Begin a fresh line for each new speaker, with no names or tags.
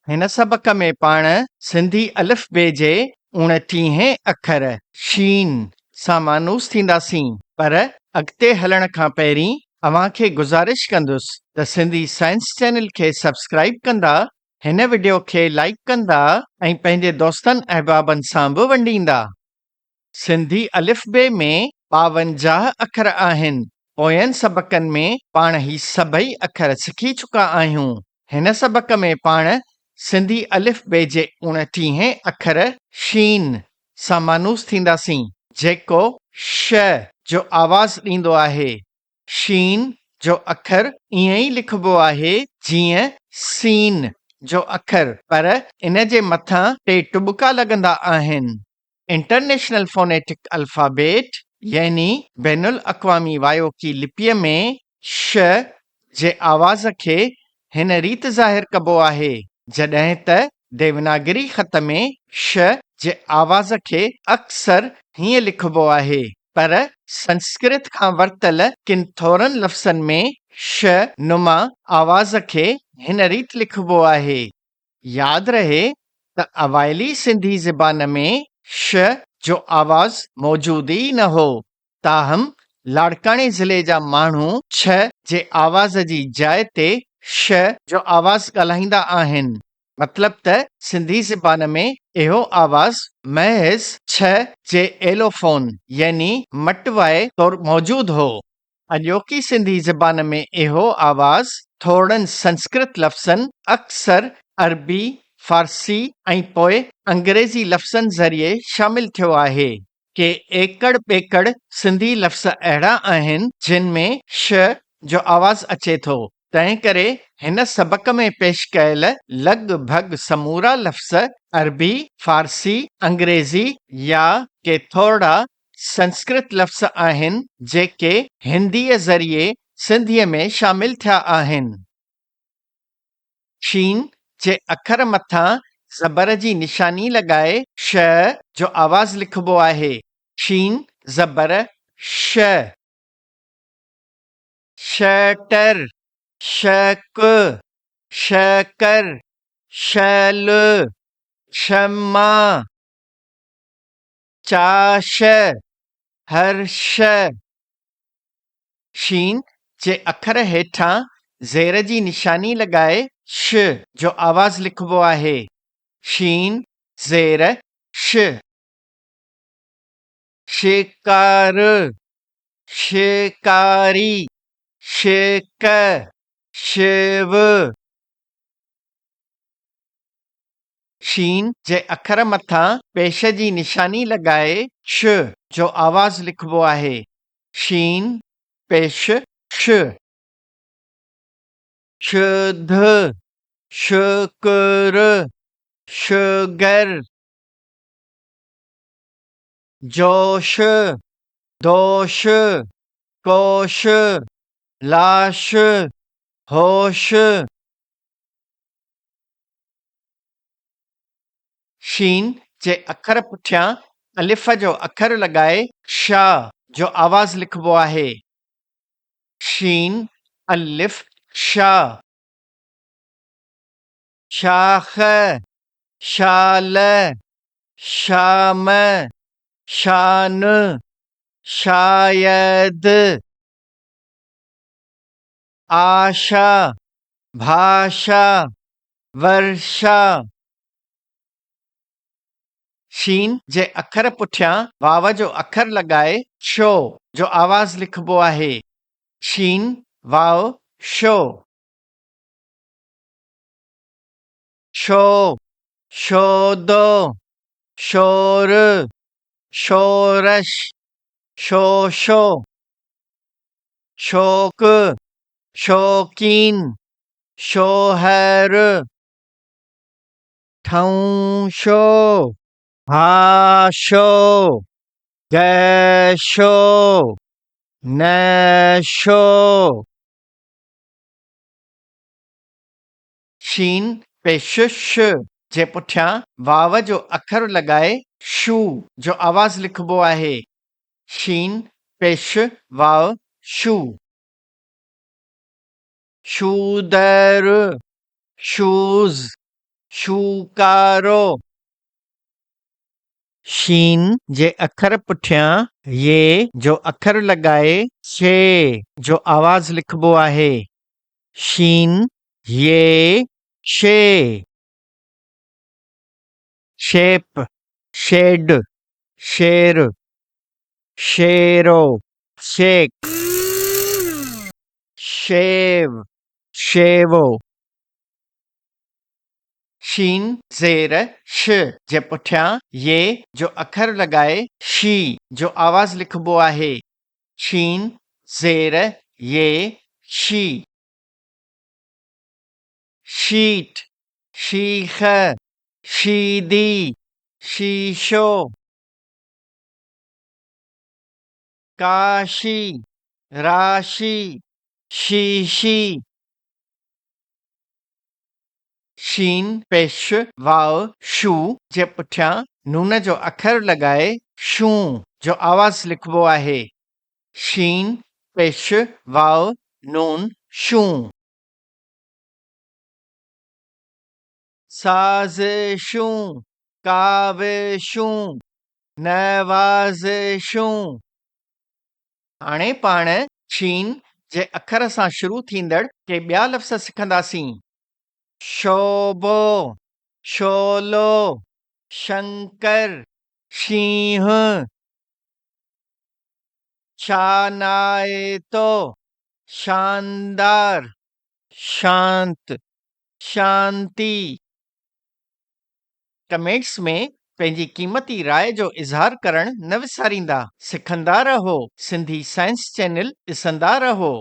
हिन सबक़ में पाण सिंधी अलिफ बे जे 29 अखर शीन सां मानूस थींदासीं। पर अॻिते हलण खां पहिरीं अव्हांखे गुज़ारिश कंदुसि त सिंधी साइंस चैनल खे सब्सक्राइब कंदा, हिन वीडियो खे लाइक कंदा ऐं पंहिंजे दोस्तनि अहबाबनि सां बि वंडींदा। सिंधी अलिफ बे में 52 अखर आहिनि। पोयनि सबक़नि में पाण ही सभई अखर सिखी चुका आहियूं। हिन सबक़ में पाण सिंधी अलिफ बे जे 29 अखर शीन सां मानूस थींदासीं, जेको श जो आवाज़ ॾींदो आहे। शीन जो अखर ईअं ई लिखबो आहे जीअं सीन जो अखर, पर इन जे मथां 2 टुॿिका लॻंदा आहिनि। इंटरनेशनल फोनेटिक अल्फाबेट यानी बैनुल अक़वामी वायोकी लिपीअ में श जे आवाज़ खे हिन रीत ज़ाहिर कबो आहे, जॾहिं त देवनागरी ख़त में श जे आवाज़ खे अक्सर हीअं लिखबो आहे। पर संस्कृत खां वरतल किन थोरनि लफ़्ज़नि में श नुमा आवाज़ खे हिन रीत लिखबो आहे। यादि रहे त अवाइली सिंधी ज़बान में श जो आवाज़ मौजूदु ई न हो। ताहम लाड़काणे ज़िले जा माण्हू छ जे आवाज़ जी जाइ ते श जो आवाज़ ॻाल्हाईंदा आहिनि। मतलब त सिंधी ज़बान में इहो आवाज़ महज़ छ जे एलोफोन यानी मटवाए तौर मौजूद हो। अॼोकी सिंधी ज़बान में इहो आवाज़ थोड़नि संस्कृत लफ़्ज़नि, अक्सर अरबी, फारसी ऐं पोइ अंग्रेज़ी लफ़्ज़नि ज़रिए शामिल थियो आहे। के एकड़ ॿेकड़ सिंधी लफ़्ज़ अहिड़ा आहिनि जिन में श जो आवाज़ अचे थो। तंहिं करे हिन सबक़ में पेश कयल लॻभॻ समूरा लफ़्ज़ अरबी, फारसी, अंग्रेज़ी या के थोड़ा संस्कृत लफ़्ज़ आहिनि जेके हिंदीअ ज़रिए सिंधीअ में शामिल थिया आहिनि। शीन जे अखर मथां ज़बर जी निशानी लॻाए श जो आवाज़ लिखबो आहे। शीन ज़बर श। शटर, शक, शकर, शल, क्षमा, चाश, हर्ष। शीन जे अखर हेठां ज़ेर जी निशानी लॻाए श जो आवाज़ लिखबो आहे। शीन ज़ेर श। शिकार, शिकारी, शिक, शिव। शीन जे अखर मथां पेश जी निशानी लॻाए श जो आवाज़ लिखबो आहे। शीन पेश श। शुद्ध, शुक्र, शुगर। जोश, दोष, कोश, लाश, होश। शीन जे अखर पुठियां अलिफ जो अखर लॻाए शा जो आवाज़ लिखबो आहे। शीन अलिफ शा। शाख, शाल, शाम, शान, शायद। आशा, भाषा, वर्षा। शीन जे अखर पुठियां वाव जो अखर लॻाए शो जो आवाज़ लिखबो आहे। शीन वाव शो। शो, शोदो, शोर, शोरश, शोशो। शोक, शौकीन, शोहर। ठौशो, हाशो, गैशो, नैशो। शीन पेश श जे पुठियां वाव जो अखर लॻाए शू जो आवाज़ लिखबो आहे। शीन पेश वाव शू। शूदर, शूज़, शूकारो। शीन जे अखर पुठियां ये जो अखर लॻाए शे जो आवाज़ लिखबो आहे। शीन ये शे। शेप शेड शेर शेरो शेक शेव शेवो। शीन ज़ेर श जे पुठियां ये जो अखर लॻाए शी जो आवाज़ लिखबो आहे। शीन ज़ेर ये शी। शीट शीख शीदी शीशो। काशी राशि शीशी। शीन पेश वाव शू जे पुठियां नून जो अखर लॻाए शूं जो आवाज़ लिखबो आहे। शीन पेश वाव नून शूं। साज़िशूं काविशूं नवाज़िशूं। हाणे पाण शीन जे अखर सां शुरू थींदड़ के ॿिया लफ़्ज़ सिखंदासीं। शोबो शोलो शंकर शींहुं। शानाइतो शानदार शांत शांति। कमेंट्स में पंहिंजी क़ीमती राय जो इज़हार करण न विसारींदा। सिखंदा रहो। सिंधी साइंस चैनल ॾिसंदा रहो।